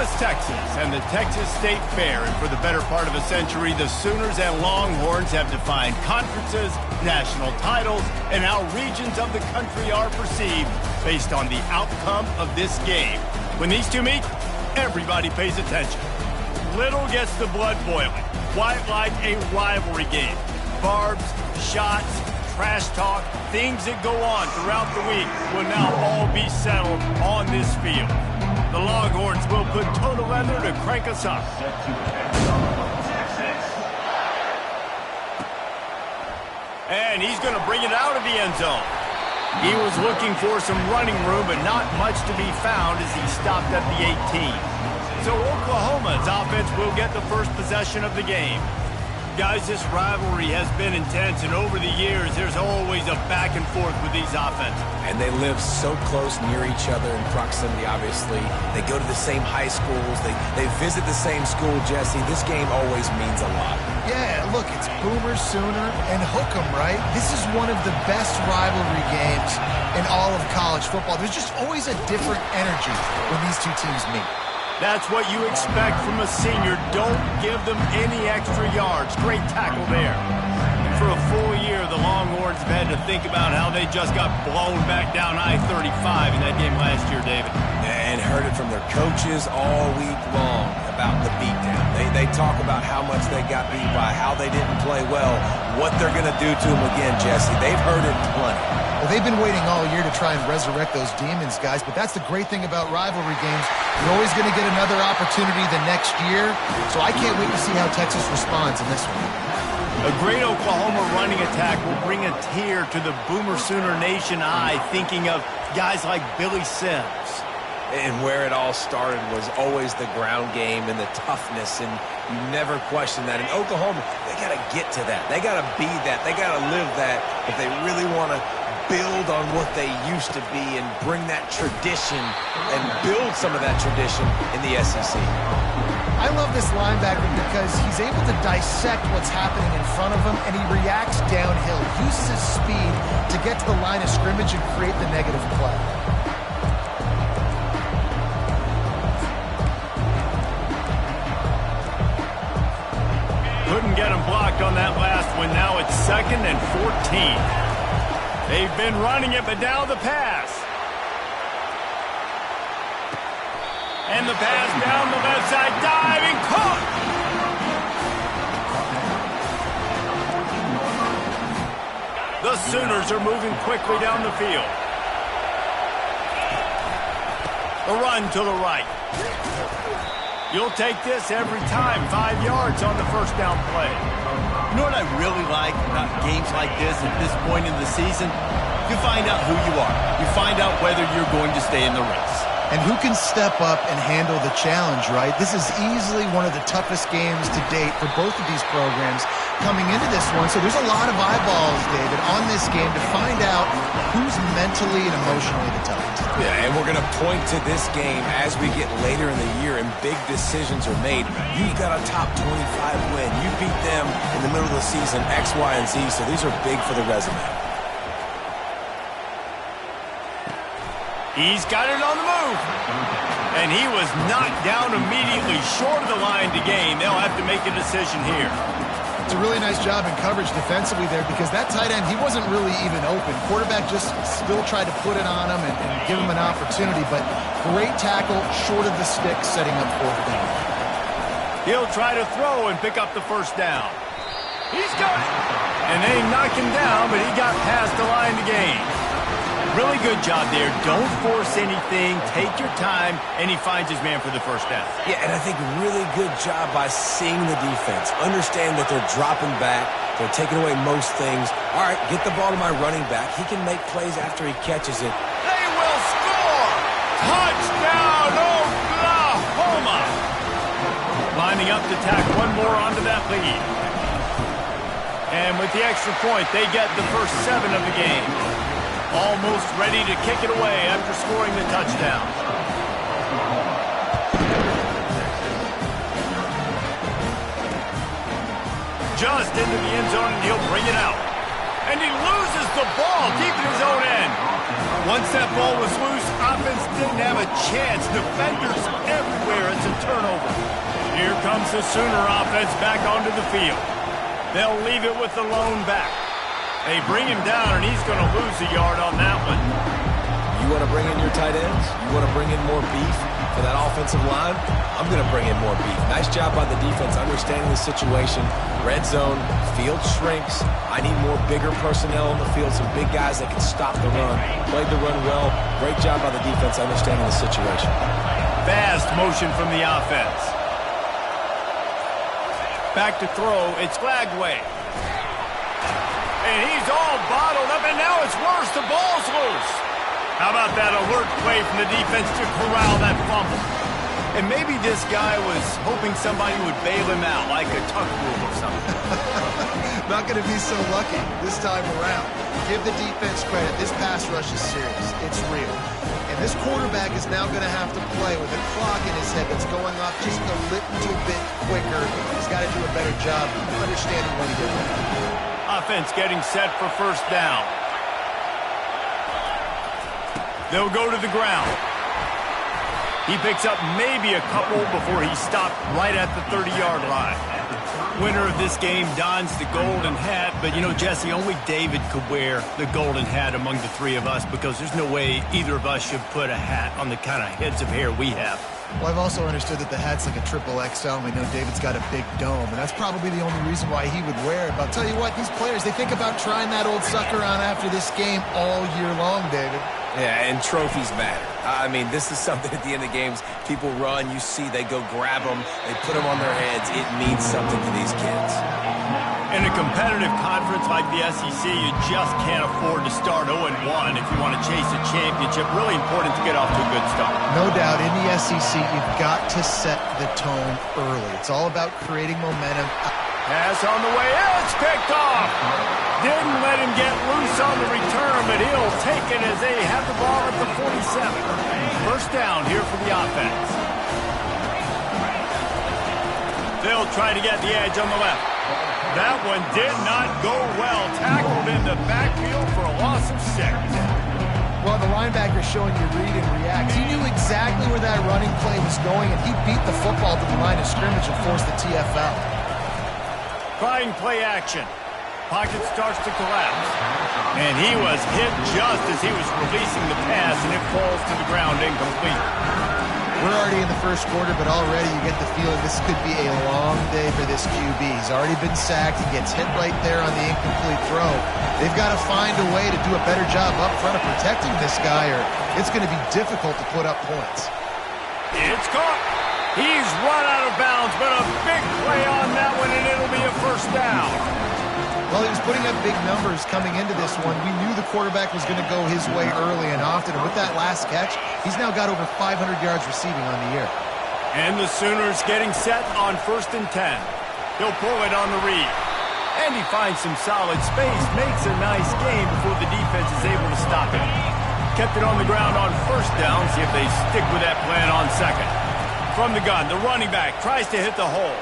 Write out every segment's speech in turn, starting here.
West Texas and the Texas State Fair, and for the better part of a century, the Sooners and Longhorns have defined conferences, national titles, and how regions of the country are perceived based on the outcome of this game. When these two meet, everybody pays attention. Little gets the blood boiling, quite like a rivalry game. Barbs, shots, trash talk, things that go on throughout the week will now all be settled on this field. The Longhorns will put toe to leather to crank us up. And he's going to bring it out of the end zone. He was looking for some running room, but not much to be found as he stopped at the 18. So Oklahoma's offense will get the first possession of the game. Guys, this rivalry has been intense, and over the years, there's always a back and forth with these offenses. And they live so close near each other in proximity, obviously. They go to the same high schools. They visit the same school, Jesse. This game always means a lot. Yeah, look, it's Boomer, Sooner, and Hook'em, right? This is one of the best rivalry games in all of college football. There's just always a different energy when these two teams meet. That's what you expect from a senior. Don't give them any extra yards. Great tackle there. And for a full year, the Longhorns have had to think about how they just got blown back down I-35 in that game last year, David. And heard it from their coaches all week long about the beatdown. They talk about how much they got beat by, how they didn't play well, what they're going to do to them again, Jesse. They've heard it plenty. Well, they've been waiting all year to try and resurrect those demons, guys, but that's the great thing about rivalry games. You're always going to get another opportunity the next year, so I can't wait to see how Texas responds in this one. A great Oklahoma running attack will bring a tear to the Boomer Sooner Nation eye, thinking of guys like Billy Sims. And where it all started was always the ground game and the toughness, and you never question that. In Oklahoma, they got to get to that. They got to be that. They got to live that if they really want to build on what they used to be and bring that tradition and build some of that tradition in the SEC. I love this linebacker because he's able to dissect what's happening in front of him, and he reacts downhill. He uses his speed to get to the line of scrimmage and create the negative play. Couldn't get him blocked on that last one. Now it's 2nd and 14. They've been running it, but now the pass. And the pass down the left side, diving, caught! The Sooners are moving quickly down the field. The run to the right. You'll take this every time. 5 yards on the first down play. You know what I really like about games like this at this point in the season? You find out who you are. You find out whether you're going to stay in the race. And who can step up and handle the challenge, right? This is easily one of the toughest games to date for both of these programs coming into this one. So there's a lot of eyeballs, David, on this game to find out who's mentally and emotionally the toughest. Yeah, and we're going to point to this game as we get later in the year and big decisions are made. You've got a top 25 win. You beat them in the middle of the season, X, Y, and Z, so these are big for the resume. He's got it on the move. And he was knocked down immediately short of the line to gain. They'll have to make a decision here. It's a really nice job in coverage defensively there because that tight end, he wasn't really even open. Quarterback just still tried to put it on him and give him an opportunity, but great tackle short of the stick, setting up 4th down. He'll try to throw and pick up the first down. He's got it. And they knock him down, but he got past the line to gain. Really good job there. Don't force anything. Take your time, and he finds his man for the first down. Yeah, and I think really good job by seeing the defense. Understand that they're dropping back. They're taking away most things. All right, get the ball to my running back. He can make plays after he catches it. They will score! Touchdown, Oklahoma! Lining up to tack one more onto that lead. And with the extra point, they get the first 7 of the game. Almost ready to kick it away after scoring the touchdown. Just into the end zone, and he'll bring it out. And he loses the ball deep in his own end. Once that ball was loose, offense didn't have a chance. Defenders everywhere. It's a turnover. Here comes the Sooner offense back onto the field. They'll leave it with the lone back. They bring him down, and he's going to lose a yard on that one. You want to bring in your tight ends? You want to bring in more beef for that offensive line? I'm going to bring in more beef. Nice job by the defense understanding the situation. Red zone, field shrinks. I need more bigger personnel on the field, some big guys that can stop the run. Played the run well. Great job by the defense understanding the situation. Fast motion from the offense. Back to throw. It's Glagway. And he's all bottled up, and now it's worse. The ball's loose. How about that alert play from the defense to corral that fumble? And maybe this guy was hoping somebody would bail him out, like a tuck rule or something. Not going to be so lucky this time around. Give the defense credit. This pass rush is serious. It's real. And this quarterback is now going to have to play with a clock in his head that's going off just a little bit quicker. He's got to do a better job understanding when to get ready. Offense getting set for first down. They'll go to the ground. He picks up maybe a couple before he's stopped right at the 30-yard line. Winner of this game dons the golden hat, but, you know, Jesse, only David could wear the golden hat among the three of us because there's no way either of us should put a hat on the kind of heads of hair we have. Well, I've also understood that the hat's like a triple XL, and we know David's got a big dome, and that's probably the only reason why he would wear it. But I'll tell you what, these players, they think about trying that old sucker on after this game all year long, David. Yeah, and trophies matter. I mean, this is something at the end of games. People run, you see, they go grab them, they put them on their heads. It means something to these kids. In a competitive conference like the SEC, you just can't afford to start 0-1 if you want to chase a championship. Really important to get off to a good start. No doubt, in the SEC, you've got to set the tone early. It's all about creating momentum. Pass on the way. It's picked off. Didn't let him get loose on the return, but he'll take it as they have the ball at the 47. First down here for the offense. They'll try to get the edge on the left. That one did not go well. Tackled in the backfield for a loss of 6. Well, the linebacker showing you read and react. He knew exactly where that running play was going, and he beat the football to the line of scrimmage and forced the TFL. Trying play action. Pocket starts to collapse. And he was hit just as he was releasing the pass, and it falls to the ground incomplete. We're already in the first quarter, but already you get the feeling this could be a long day for this QB. He's already been sacked. He gets hit right there on the incomplete throw. They've got to find a way to do a better job up front of protecting this guy, or it's going to be difficult to put up points. It's caught. He's run out of bounds, but a big play on that one, and it'll be a first down. Well, he was putting up big numbers coming into this one. We knew the quarterback was going to go his way early and often, and with that last catch, he's now got over 500 yards receiving on the year. And the Sooners getting set on 1st and 10. He'll pull it on the read. And he finds some solid space, makes a nice game before the defense is able to stop him. Kept it on the ground on first down, see if they stick with that plan on second. From the gun, the running back tries to hit the hole.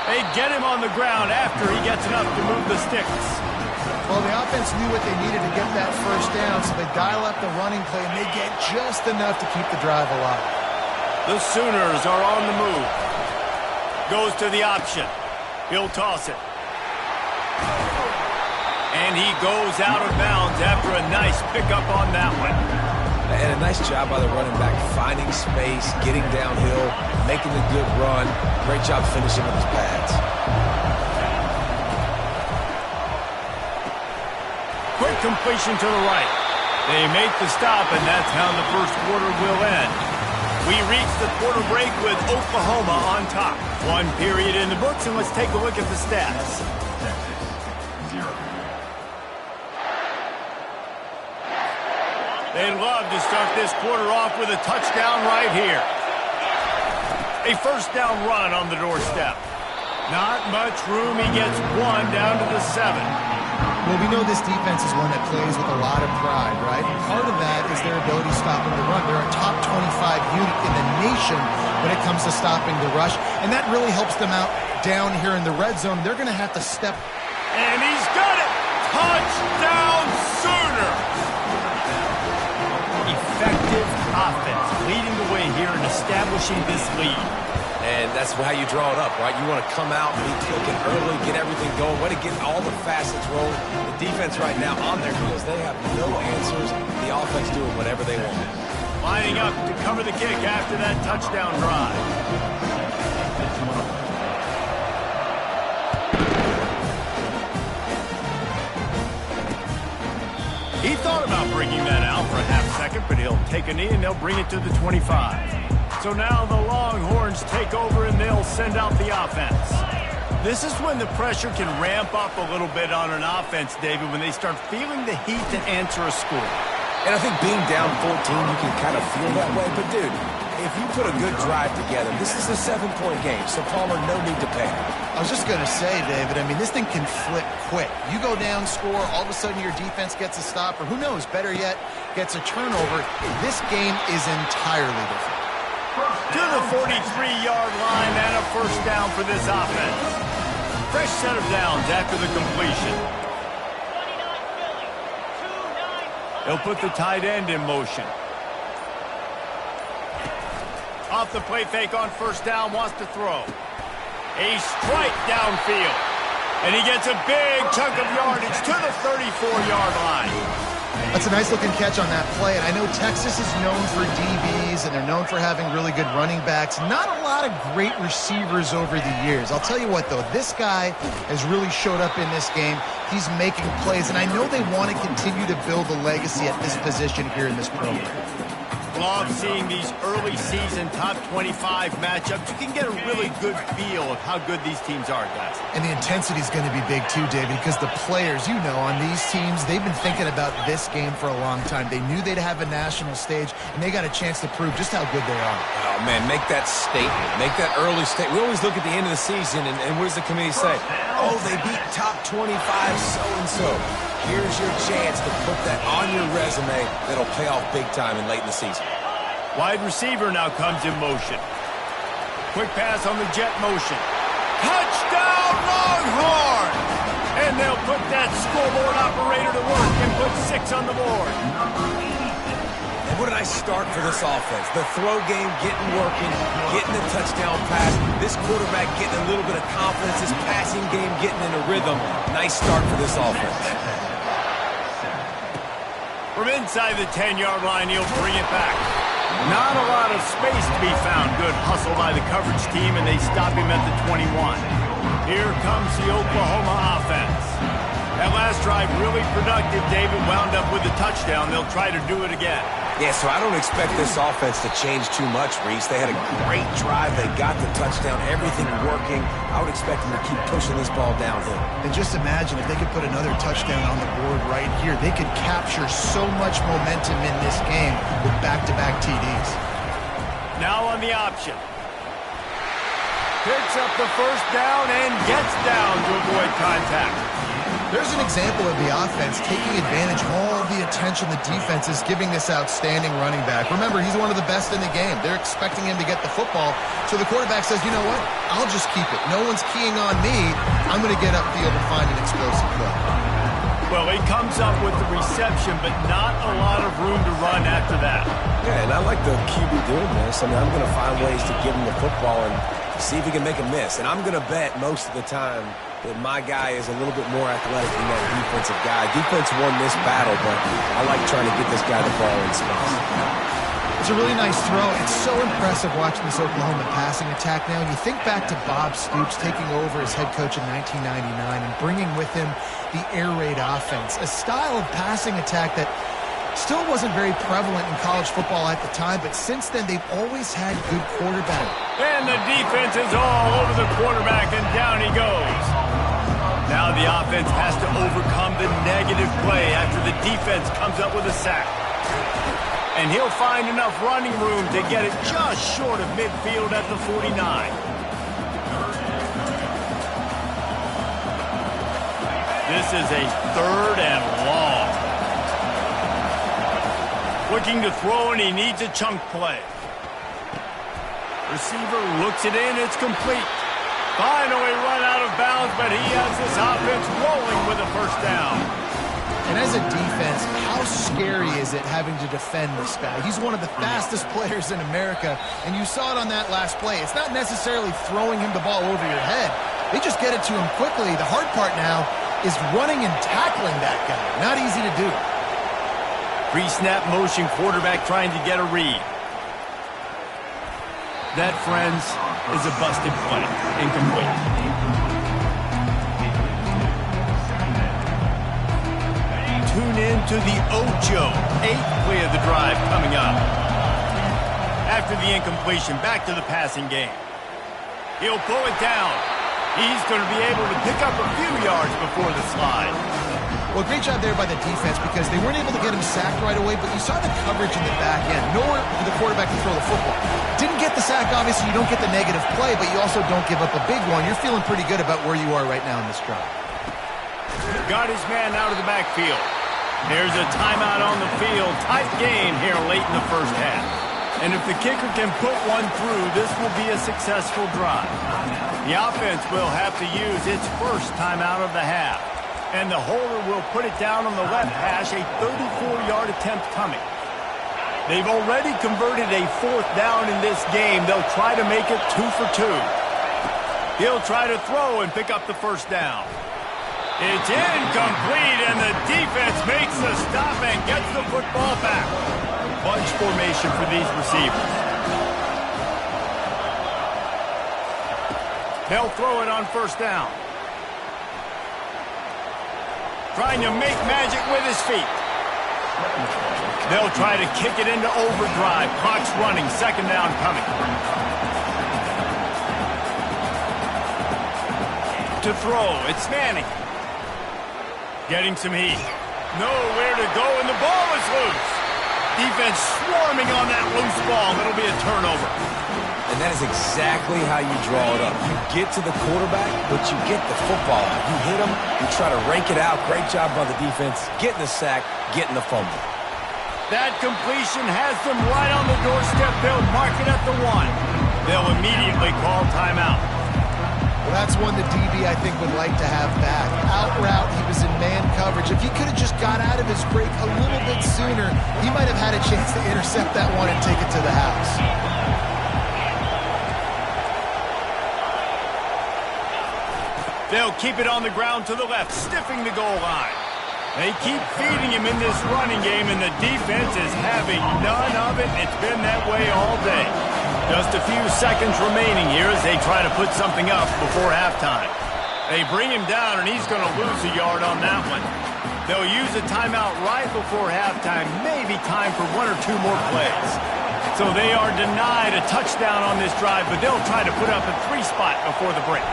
They get him on the ground after he gets enough to move the sticks. Well, the offense knew what they needed to get that first down, so they dial up the running play, and they get just enough to keep the drive alive. The Sooners are on the move. Goes to the option. He'll toss it. And he goes out of bounds after a nice pickup on that one. And a nice job by the running back, finding space, getting downhill, making a good run. Great job finishing with his pads. Quick completion to the right. They make the stop, and that's how the first quarter will end. We reach the quarter break with Oklahoma on top. 1 period in the books, and let's take a look at the stats. They'd love to start this quarter off with a touchdown right here. A first down run on the doorstep. Not much room. He gets 1 down to the 7. Well, we know this defense is one that plays with a lot of pride, right? Part of that is their ability stopping the run. They're a top 25 unit in the nation when it comes to stopping the rush, and that really helps them out down here in the red zone. They're going to have to step. And he's got it! Touchdown Sooners! here in establishing this lead. And that's how you draw it up, right? You want to come out, be quick and early, get everything going, want to get all the facets rolling. The defense right now on their heels, they have no answers. The offense doing whatever they want. Lining up to cover the kick after that touchdown drive. He thought about bringing that out for a half second, but he'll take a knee and they'll bring it to the 25. So now the Longhorns take over and they'll send out the offense. This is when the pressure can ramp up a little bit on an offense, David, when they start feeling the heat to answer a score. And I think being down 14, you can kind of feel that way. But, dude, if you put a good drive together, this is a 7-point game, so Palmer, no need to panic. I was just going to say, David, I mean, this thing can flip quick. You go down, score, all of a sudden your defense gets a stop, or who knows, better yet, gets a turnover. This game is entirely different. To the 43-yard line and a first down for this offense. Fresh set of downs after the completion. They'll put the tight end in motion. Off the play fake on first down, wants to throw. A strike downfield. And he gets a big chunk of yardage to the 34-yard line. That's a nice-looking catch on that play. And I know Texas is known for DBs, and they're known for having really good running backs. Not a lot of great receivers over the years. I'll tell you what, though. This guy has really showed up in this game. He's making plays, and I know they want to continue to build a legacy at this position here in this program. Love seeing these early season top 25 matchups. You can get a really good feel of how good these teams are, guys. And the intensity is going to be big too, David, because the players, you know, on these teams, they've been thinking about this game for a long time. They knew they'd have a national stage, and they got a chance to prove just how good they are. Oh, man, make that statement. Make that early statement. We always look at the end of the season, and what does the committee say? Oh, they beat top 25 so-and-so. Here's your chance to put that on your resume that'll pay off big time and late in the season. Wide receiver now comes in motion. Quick pass on the jet motion. Touchdown, Longhorn! And they'll put that scoreboard operator to work and put 6 on the board. And what a nice start for this offense. The throw game getting working, getting the touchdown pass. This quarterback getting a little bit of confidence. This passing game getting in a rhythm. Nice start for this offense. From inside the 10-yard line, he'll bring it back. Not a lot of space to be found. Good hustle by the coverage team, and they stop him at the 21. Here comes the Oklahoma offense. That last drive really productive. David wound up with a touchdown. They'll try to do it again. Yeah, so I don't expect this offense to change too much, Reese. They had a great drive. They got the touchdown. Everything working. I would expect them to keep pushing this ball downhill. And just imagine if they could put another touchdown on the board right here. They could capture so much momentum in this game with back-to-back TDs. Now on the option. Picks up the first down and gets down to avoid contact. There's an example of the offense taking advantage of all the attention the defense is giving this outstanding running back. Remember, he's one of the best in the game. They're expecting him to get the football. So the quarterback says, you know what? I'll just keep it. No one's keying on me. I'm going to get upfield and find an explosive play. Well, he comes up with the reception, but not a lot of room to run after that. Yeah, and I like the QB doing this. I mean, I'm going to find ways to give him the football and see if he can make a miss. And I'm going to bet most of the time that my guy is a little bit more athletic than that defensive guy. Defense won this battle, but I like trying to get this guy the ball in space. It's a really nice throw. It's so impressive watching this Oklahoma passing attack now. You think back to Bob Stoops taking over as head coach in 1999 and bringing with him the air raid offense, a style of passing attack that still wasn't very prevalent in college football at the time, but since then they've always had good quarterbacks. And the defense is all over the quarterback, and down he goes. Now the offense has to overcome the negative play after the defense comes up with a sack. And he'll find enough running room to get it just short of midfield at the 49. This is a 3rd and long. Looking to throw, and he needs a chunk play. Receiver looks it in. It's complete. Finally run out of bounds, but he has this offense rolling with a first down. And as a defense, how scary is it having to defend this guy? He's one of the fastest players in America, and you saw it on that last play. It's not necessarily throwing him the ball over your head. They just get it to him quickly. The hard part now is running and tackling that guy. Not easy to do. Pre-snap motion, quarterback trying to get a read. That, friends, is a busted play. Incomplete. Tune in to the Ocho. 8th play of the drive coming up. After the incompletion, back to the passing game. He'll pull it down. He's going to be able to pick up a few yards before the slide. Well, great job there by the defense because they weren't able to get him sacked right away, but you saw the coverage in the back end. Nowhere for the quarterback to throw the football. Didn't get the sack, obviously. You don't get the negative play, but you also don't give up a big one. You're feeling pretty good about where you are right now in this drive. Got his man out of the backfield. There's a timeout on the field. Tight game here late in the first half. And if the kicker can put one through, this will be a successful drive. The offense will have to use its first timeout of the half. And the holder will put it down on the left hash, a 34-yard attempt coming. They've already converted a 4th down in this game. They'll try to make it 2 for 2. He'll try to throw and pick up the first down. It's incomplete, and the defense makes the stop and gets the football back. Bunch formation for these receivers. They'll throw it on first down. Trying to make magic with his feet. They'll try to kick it into overdrive. Clock's running. 2nd down coming. To throw, it's Manning. Getting some heat. Nowhere to go, and the ball is loose. Defense swarming on that loose ball. It'll be a turnover. And that is exactly how you draw it up. You get to the quarterback, but you get the football out. You hit him, you try to rake it out. Great job by the defense. Getting the sack, getting the fumble. That completion has them right on the doorstep. They'll mark it at the 1. They'll immediately call timeout. Well, that's one the DB, I think, would like to have back. Out route, he was in man coverage. If he could have just got out of his break a little bit sooner, he might have had a chance to intercept that one and take it to the house. They'll keep it on the ground to the left, stiffing the goal line. They keep feeding him in this running game, and the defense is having none of it. It's been that way all day. Just a few seconds remaining here as they try to put something up before halftime. They bring him down, and he's going to lose a yard on that one. They'll use a timeout right before halftime, maybe time for 1 or 2 more plays. So they are denied a touchdown on this drive, but they'll try to put up a 3 spot before the break.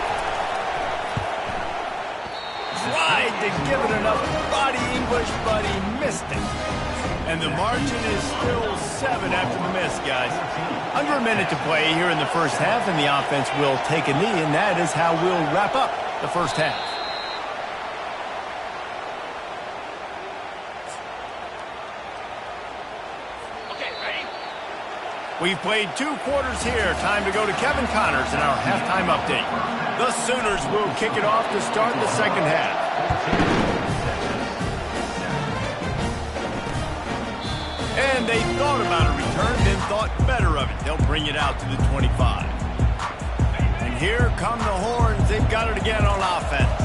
Tried to give it enough body English, but he missed it. And the margin is still 7 after the miss, guys. Under a minute to play here in the first half, and the offense will take a knee, and that is how we'll wrap up the first half. Okay, ready? We've played 2 quarters here. Time to go to Kevin Connors in our halftime update. The Sooners will kick it off to start the second half. And they thought about a return, then thought better of it. They'll bring it out to the 25. And here come the Horns. They've got it again on offense.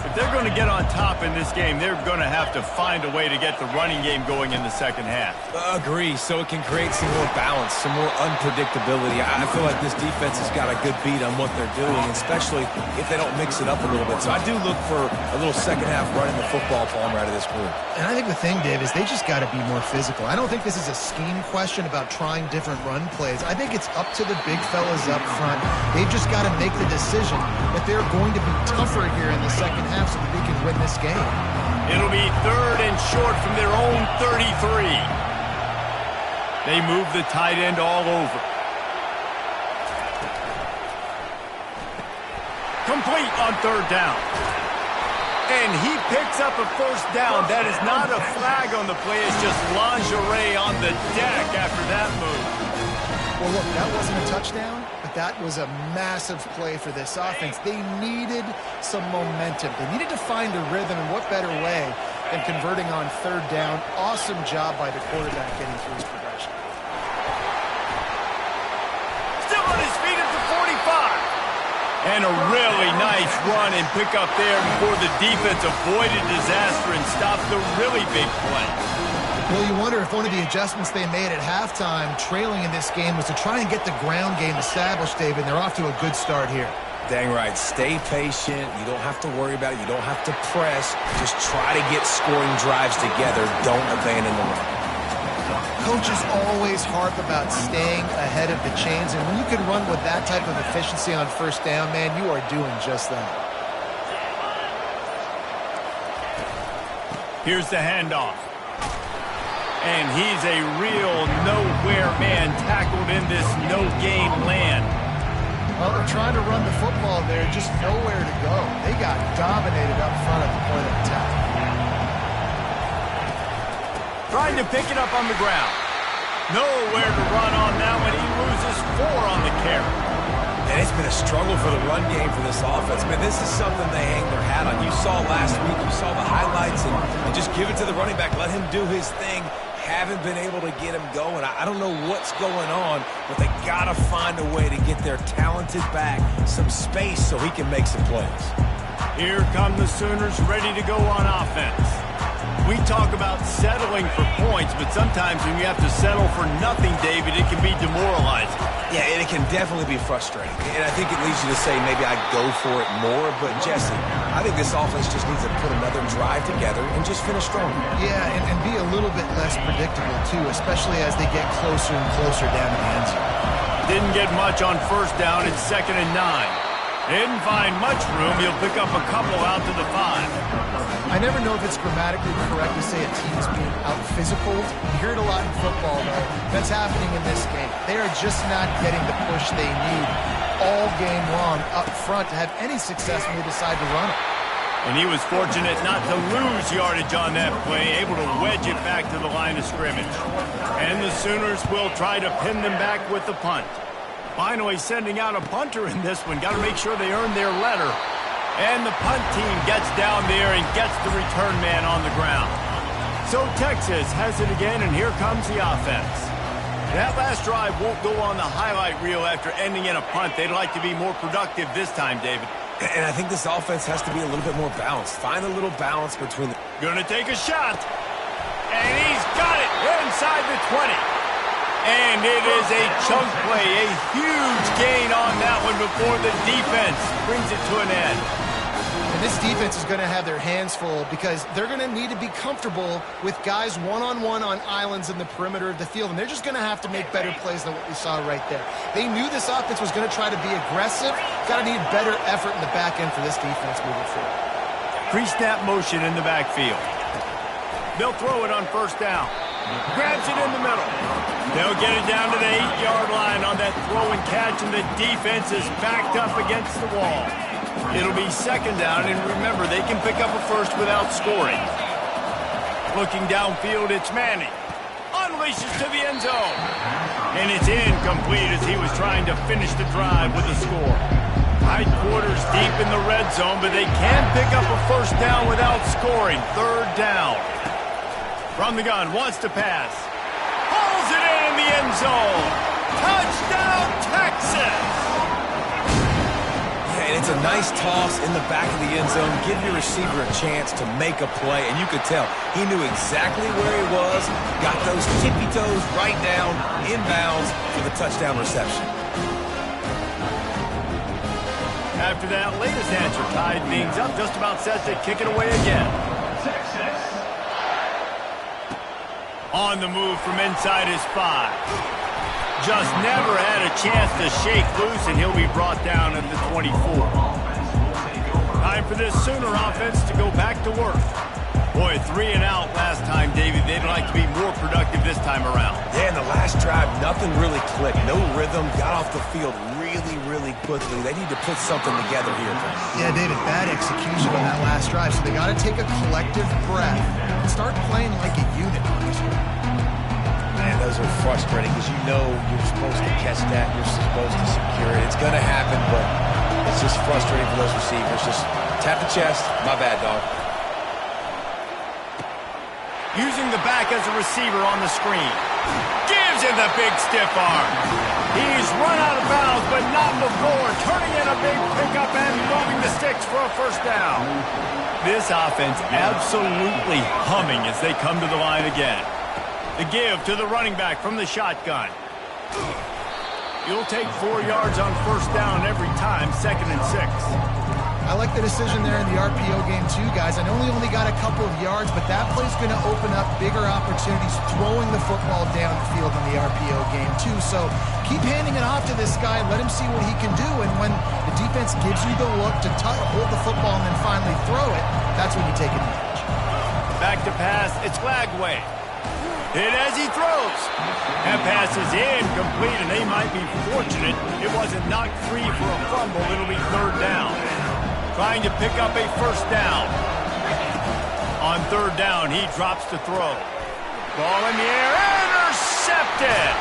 If they're going to get on top in this game, they're going to have to find a way to get the running game going in the second half. Agree, so it can create some more balance, some more unpredictability. I feel like this defense has got a good beat on what they're doing, especially if they don't mix it up a little bit. So I do look for a little second half running the football palm out of this group. And I think the thing, Dave, is they just got to be more physical. I don't think this is a scheme question about trying different run plays. I think it's up to the big fellas up front. They've just got to make the decision that they're going to be tougher here in the second half so that they can win this game. It'll be 3rd and short from their own 33. They move the tight end all over. Complete on 3rd down. And he picks up a first down. That is not a flag on the play. It's just lingerie on the deck after that move. Well, look, that wasn't a touchdown, but that was a massive play for this offense. They needed some momentum. They needed to find a rhythm, and what better way and converting on third down. Awesome job by the quarterback getting through his progression. Still on his feet at the 45. And a really nice run and pick up there before the defense avoided disaster and stopped the really big play. Well, you wonder if one of the adjustments they made at halftime, trailing in this game, was to try and get the ground game established, David. They're off to a good start here. Dang right. Stay patient. You don't have to worry about it. You don't have to press. Just try to get scoring drives together. Don't abandon the run. Coaches always harp about staying ahead of the chains, and when you can run with that type of efficiency on first down, man, you are doing just that. Here's the handoff. And he's a real nowhere man tackled in this no-game land. Well, they're trying to run the football there, just nowhere to go. They got dominated up front at the point of attack. Trying to pick it up on the ground. Nowhere to run on that one. He loses 4 on the carry. And it's been a struggle for the run game for this offense. Man, this is something they hang their hat on. You saw last week, you saw the highlights, and just give it to the running back. Let him do his thing. Haven't been able to get him going. I don't know what's going on, but they got to find a way to get their talented back some space so he can make some plays. Here come the Sooners ready to go on offense. We talk about settling for points, but sometimes when you have to settle for nothing, David, it can be demoralizing. Yeah, and it can definitely be frustrating. And I think it leads you to say maybe I go for it more. But, Jesse, I think this offense just needs to put another drive together and just finish strong. Yeah, and be a little bit less predictable, too, especially as they get closer and closer down to the end zone. Didn't get much on first down. It's 2nd and 9. Didn't find much room. He'll pick up a couple out to the 5. I never know if it's grammatically correct to say a team is being out-physical. You hear it a lot in football, though. That's happening in this game. They are just not getting the push they need all game long up front to have any success when they decide to run it. And he was fortunate not to lose yardage on that play, able to wedge it back to the line of scrimmage. And the Sooners will try to pin them back with the punt. Finally sending out a punter in this one. Got to make sure they earn their letter. And the punt team gets down there and gets the return man on the ground. So Texas has it again, and here comes the offense. That last drive won't go on the highlight reel after ending in a punt. They'd like to be more productive this time, David. And I think this offense has to be a little bit more balanced. Find a little balance between the... Gonna take a shot. And he's got it inside the 20. And it is a chunk play, a huge gain on that one before the defense brings it to an end. And this defense is going to have their hands full because they're going to need to be comfortable with guys one-on-one on islands in the perimeter of the field. And they're just going to have to make better plays than what we saw right there. They knew this offense was going to try to be aggressive. Got to need better effort in the back end for this defense moving forward. Pre-snap motion in the backfield. They'll throw it on first down. Grabs it in the middle. They'll get it down to the 8-yard line on that throw and catch, and the defense is backed up against the wall. It'll be 2nd down, and remember, they can pick up a first without scoring. Looking downfield, it's Manning. Unleashes to the end zone. And it's incomplete as he was trying to finish the drive with a score. Tight quarters deep in the red zone, but they can pick up a first down without scoring. 3rd down. From the gun, wants to pass. Pulls it in the end zone. Touchdown, Texas! Yeah, and it's a nice toss in the back of the end zone. Give your receiver a chance to make a play, and you could tell he knew exactly where he was, got those tippy toes right down, inbounds for the touchdown reception. After that latest answer tied things up, just about set to kick it away again. On the move from inside his 5. Just never had a chance to shake loose, and he'll be brought down at the 24. Time for this Sooner offense to go back to work. Boy, 3 and out last time, David. They'd like to be more productive this time around. Yeah, in the last drive, nothing really clicked. No rhythm, got off the field really quickly. They need to put something together here. Yeah, David, bad execution on that last drive, so they got to take a collective breath and start playing like a unit. Man, those are frustrating because you know you're supposed to catch that, you're supposed to secure it. It's going to happen, but it's just frustrating for those receivers. Just tap the chest. My bad, dog. Using the back as a receiver on the screen. Gives him the big stiff arm. He's run out of bounds, but not before. Turning in a big pickup and moving the sticks for a first down. This offense absolutely humming as they come to the line again. The give to the running back from the shotgun. You'll take 4 yards on first down every time, 2nd and 6. I like the decision there in the RPO game too, guys. I know he only got a couple of yards, but that play's going to open up bigger opportunities throwing the football down the field in the RPO game too. So keep handing it off to this guy. Let him see what he can do. And when the defense gives you the look to hold the football and then finally throw it, that's when you take advantage. Back to pass. It's Lagway. Hit as he throws. And passes incomplete, and they might be fortunate it wasn't knocked free for a fumble. It'll be 3rd down. Trying to pick up a first down. On 3rd down, he drops to throw. Ball in the air, intercepted!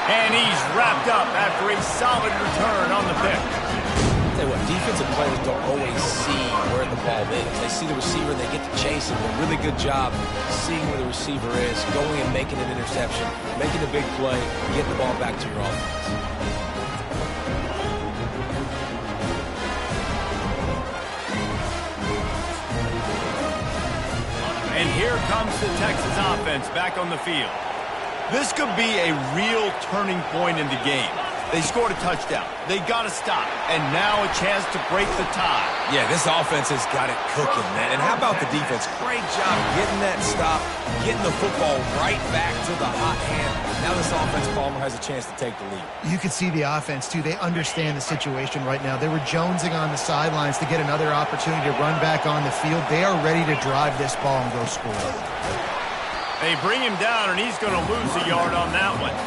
And he's wrapped up after a solid return on the pick. I'll tell you what, defensive players don't always see where the ball is. They see the receiver, they get to chase him. A really good job seeing where the receiver is, going and making an interception, making a big play, getting the ball back to your offense. And here comes the Texas offense back on the field. This could be a real turning point in the game. They scored a touchdown. They got to stop. And now a chance to break the tie. Yeah, this offense has got it cooking, man. And how about the defense? Great job getting that stop, getting the football right back to the hot hand. Now this offense, Palmer, has a chance to take the lead. You could see the offense, too. They understand the situation right now. They were jonesing on the sidelines to get another opportunity to run back on the field. They are ready to drive this ball and go score. They bring him down, and he's going to lose a yard on that one.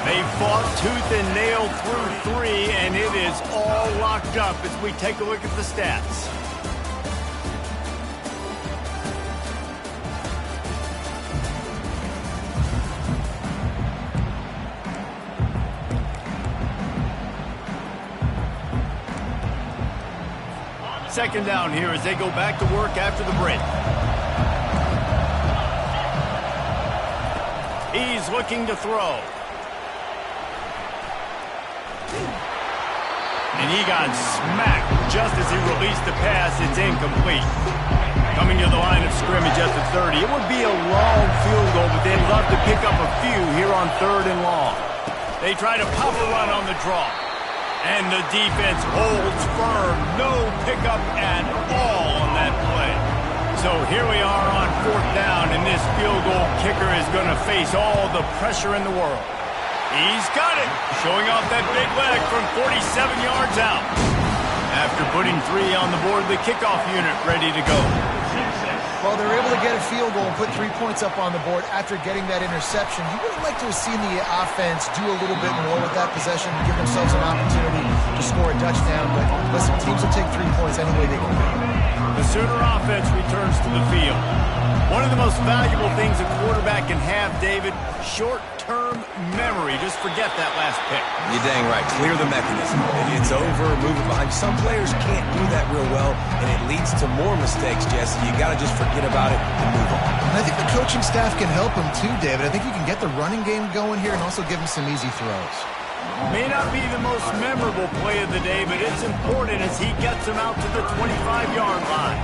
They fought tooth and nail through 3, and it is all locked up as we take a look at the stats. Second down here as they go back to work after the break. He's looking to throw. And he got smacked just as he released the pass. It's incomplete. Coming to the line of scrimmage at the 30. It would be a long field goal, but they'd love to pick up a few here on 3rd and long. They try to pop a run on the draw. And the defense holds firm. No pickup at all on that play. So here we are on 4th down, and this field goal kicker is going to face all the pressure in the world. He's got it, showing off that big leg from 47 yards out. After putting 3 on the board, the kickoff unit ready to go. Well, they're able to get a field goal and put 3 points up on the board after getting that interception. You would have liked to have seen the offense do a little bit more with that possession and give themselves an opportunity to score a touchdown. But listen, teams will take 3 points any way they can. The Sooner offense returns to the field. One of the most valuable things a quarterback can have, David, short-term memory. Just forget that last pick. You're dang right. Clear the mechanism. It's over, move it behind. Some players can't do that real well, and it leads to more mistakes, Jesse. You got to just forget about it and move on. And I think the coaching staff can help him too, David. I think you can get the running game going here and also give him some easy throws. May not be the most memorable play of the day, but it's important as he gets him out to the 25-yard line.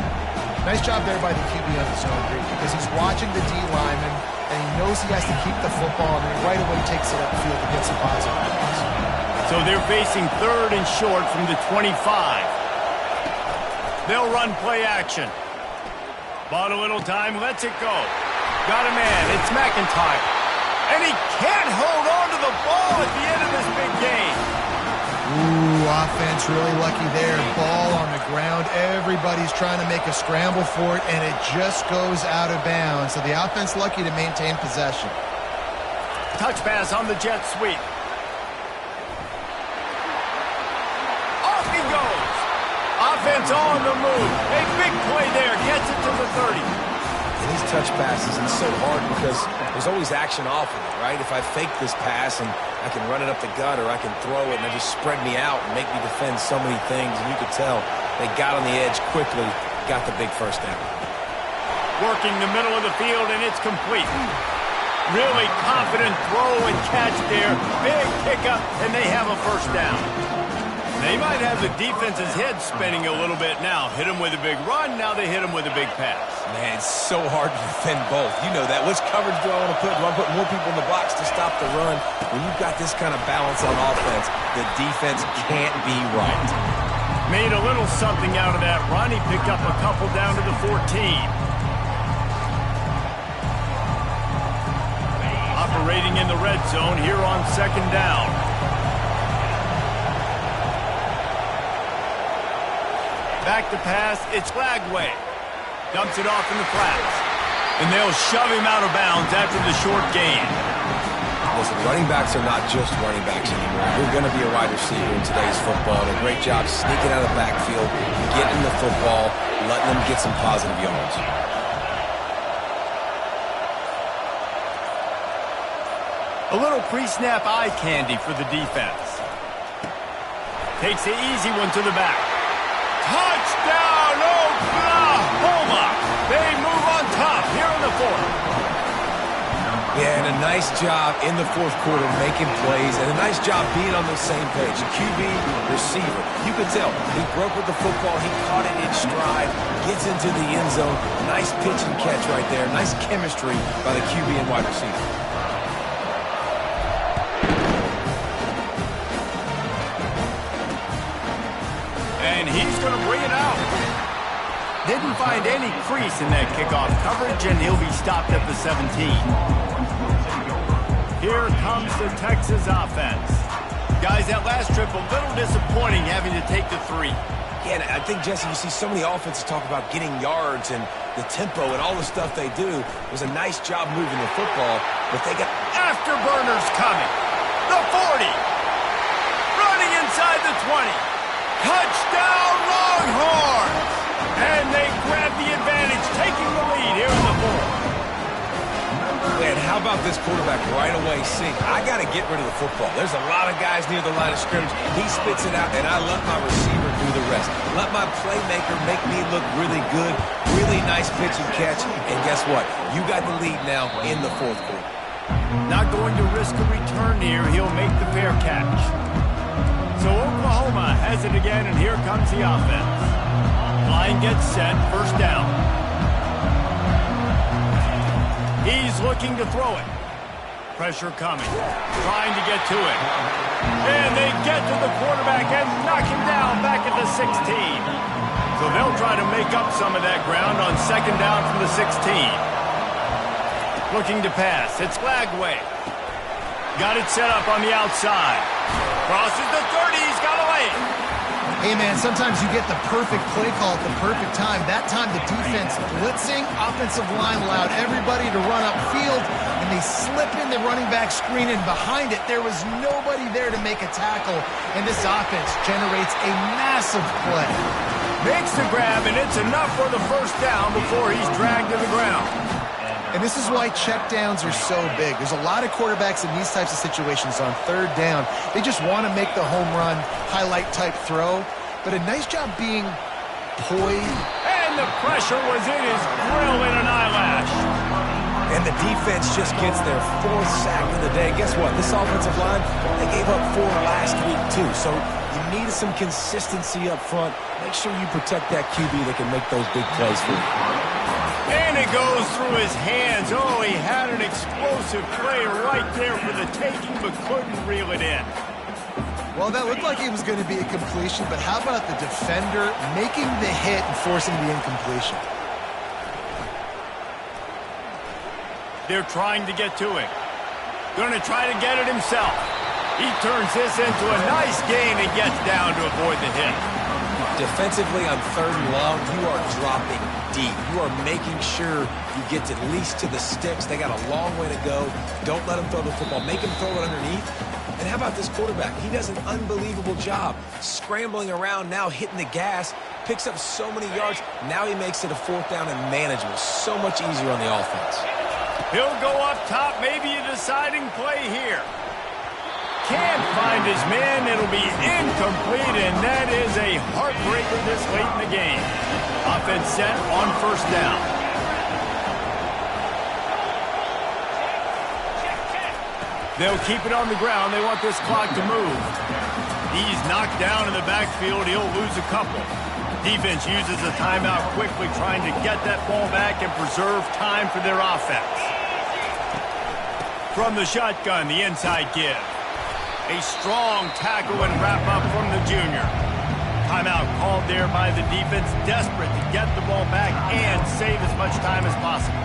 Nice job there by the QB on the zone read because he's watching the D lineman and he knows he has to keep the football, and then right away takes it upfield to get some positive points. So they're facing 3rd and short from the 25. They'll run play action. Bought a little time, lets it go. Got a man, it's McIntyre. And he can't hold on to the ball at the end of this big game. Ooh, offense really lucky there. Ball on the ground. Everybody's trying to make a scramble for it, and it just goes out of bounds. So the offense lucky to maintain possession. Touch pass on the jet sweep. Off he goes. Offense on the move. A big play there. Gets it to the 30. They these touch passes, it's so hard because there's always action off of it, right? If I fake this pass and I can run it up the gut or I can throw it and it just spread me out and make me defend so many things, and you could tell they got on the edge quickly, got the big first down. Working the middle of the field, and it's complete. Really confident throw and catch there. Big pickup, and they have a first down. They might have the defense's head spinning a little bit now. Hit them with a big run, now they hit them with a big pass. Man, it's so hard to defend both. You know that. Which coverage do I want to put? Do I put more people in the box to stop the run? When you've got this kind of balance on offense, the defense can't be right. Made a little something out of that run. He picked up a couple down to the 14. Operating in the red zone here on second down. Back to pass, it's Lagway. Dumps it off in the flats. And they'll shove him out of bounds after the short gain. Listen, running backs are not just running backs anymore. You're going to be a wide receiver in today's football. And a great job sneaking out of the backfield, getting the football, letting them get some positive yards. A little pre-snap eye candy for the defense. Takes the easy one to the back. Touchdown, Oklahoma! They move on top here in the fourth. Yeah, and a nice job in the fourth quarter making plays, and a nice job being on the same page. QB, receiver. You could tell he broke with the football. He caught it in stride, gets into the end zone. Nice pitch and catch right there. Nice chemistry by the QB and wide receiver. And he's going to bring it out. Didn't find any crease in that kickoff coverage, and he'll be stopped at the 17. Here comes the Texas offense. Guys, that last trip a little disappointing having to take the 3. Yeah, and I think, Jesse, you see so many offenses talk about getting yards and the tempo and all the stuff they do. It was a nice job moving the football, but they got afterburners coming. The 40. Running inside the 20. Touchdown, Longhorns! And they grab the advantage, taking the lead here in the fourth. Man, how about this quarterback right away seeing, I got to get rid of the football. There's a lot of guys near the line of scrimmage. He spits it out, and I let my receiver do the rest. Let my playmaker make me look really good. Really nice pitch and catch. And guess what? You got the lead now in the fourth quarter. Not going to risk a return here. He'll make the fair catch. So Oklahoma has it again, and here comes the offense. Line gets set, first down. He's looking to throw it. Pressure coming, trying to get to it. And they get to the quarterback and knock him down back at the 16. So they'll try to make up some of that ground on second down from the 16. Looking to pass, it's Lagway. Got it set up on the outside. Crosses the 30, he's got a lane. Hey, man, sometimes you get the perfect play call at the perfect time. That time the defense blitzing, offensive line allowed everybody to run upfield, and they slip in the running back screen, and behind it there was nobody there to make a tackle, and this offense generates a massive play. Makes the grab, and it's enough for the first down before he's dragged to the ground. And this is why checkdowns are so big. There's a lot of quarterbacks in ththese types of situations on third down. They just want to make the home run, highlight-type throw. But a nice job being poised. And the pressure was in his grill in an eyelash. And the defense just gets their 4th sack of the day. Guess what? This offensive line, they gave up 4 last week, too. So you need some consistency up front. Make sure you protect that QB that can make those big plays for you. And it goes through his hands. Oh, he had an explosive play right there for the taking, but couldn't reel it in. Well, that looked like it was going to be a completion, but how about the defender making the hit and forcing the incompletion? They're trying to get to him. Going to try to get it himself. He turns this into a nice gain and gets down to avoid the hit. Defensively on third and long, you are dropping deep. You are making sure you get at least to the sticks. They got a long way to go. Don't let them throw the football. Make them throw it underneath. And And how about this quarterback? He does an unbelievable job scrambling around, now hitting the gas, picks up so many yards. Now he makes it a 4th down and manageable. So much easier on the offense. He'll go up top, maybe a deciding play here. Can't find his man. It'll be incomplete, and that is a heartbreaker this late in the game. Offense set on 1st down. They'll keep it on the ground. They want this clock to move. He's knocked down in the backfield. He'll lose a couple. Defense uses a timeout quickly, trying to get that ball back and preserve time for their offense. From the shotgun, the inside give. A strong tackle and wrap-up from the junior. Timeout called there by the defense, desperate to get the ball back and save as much time as possible.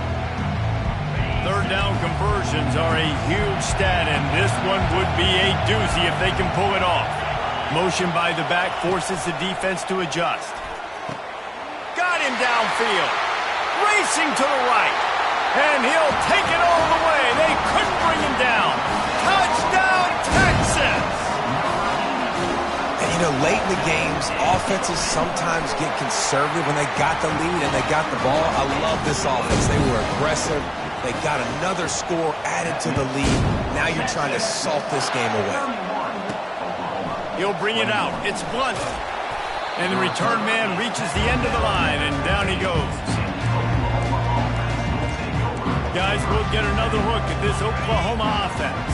3rd down conversions are a huge stat, and this one would be a doozy if they can pull it off. Motion by the back forces the defense to adjust. Got him downfield. Racing to the right. And he'll take it all the way. They couldn't bring him down. Touchdown, Texas! And, you know, late in the games, offenses sometimes get conservative when they got the lead and they got the ball. I love this offense. They were aggressive. They got another score added to the lead. Now you're trying to salt this game away. He'll bring it out. It's Blunt. And the return man reaches the end of the line, and down he goes. Guys, we'll get another look at this Oklahoma offense.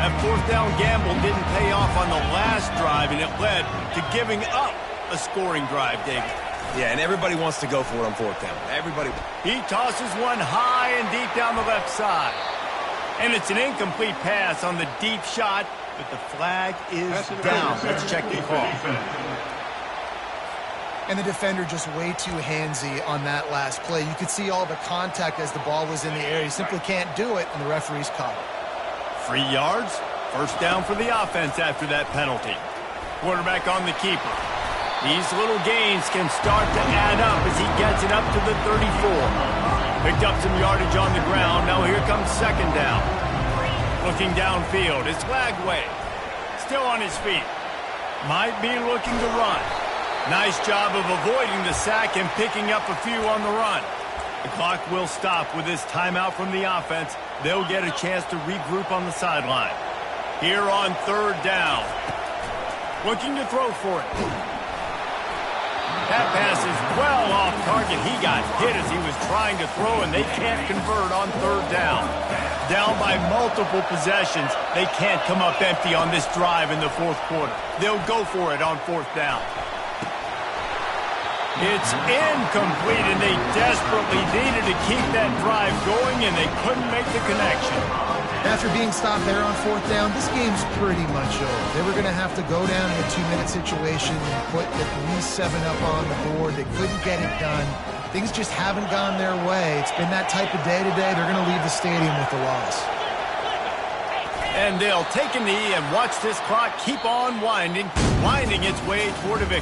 That 4th down gamble didn't pay off on the last drive, and it led to giving up a scoring drive, David. Yeah, and everybody wants to go for it on 4th down. Everybody. He tosses one high and deep down the left side. And it's an incomplete pass on the deep shot, but the flag is down. Let's check the call. And the defender just way too handsy on that last play. You could see all the contact as the ball was in the air. He simply can't do it, and the referee's caught it. 3 yards, 1st down for the offense after that penalty. Quarterback on the keeper. These little gains can start to add up as he gets it up to the 34. Picked up some yardage on the ground. Now here comes 2nd down. Looking downfield. It's Lagway. Still on his feet. Might be looking to run. Nice job of avoiding the sack and picking up a few on the run. The clock will stop with this timeout from the offense. They'll get a chance to regroup on the sideline. Here on 3rd down. Looking to throw for it. That pass is well off target. He got hit as he was trying to throw, and they can't convert on 3rd down. Down by multiple possessions. They can't come up empty on this drive in the 4th quarter. They'll go for it on 4th down. It's incomplete, and they desperately needed to keep that drive going, and they couldn't make the connection. After being stopped there on 4th down, this game's pretty much over. They were going to have to go down in a 2-minute situation and put at least 7 up on the board. They couldn't get it done. Things just haven't gone their way. It's been that type of day today. They're going to leave the stadium with the loss. And they'll take a knee and watch this clock keep on winding its way toward a victory.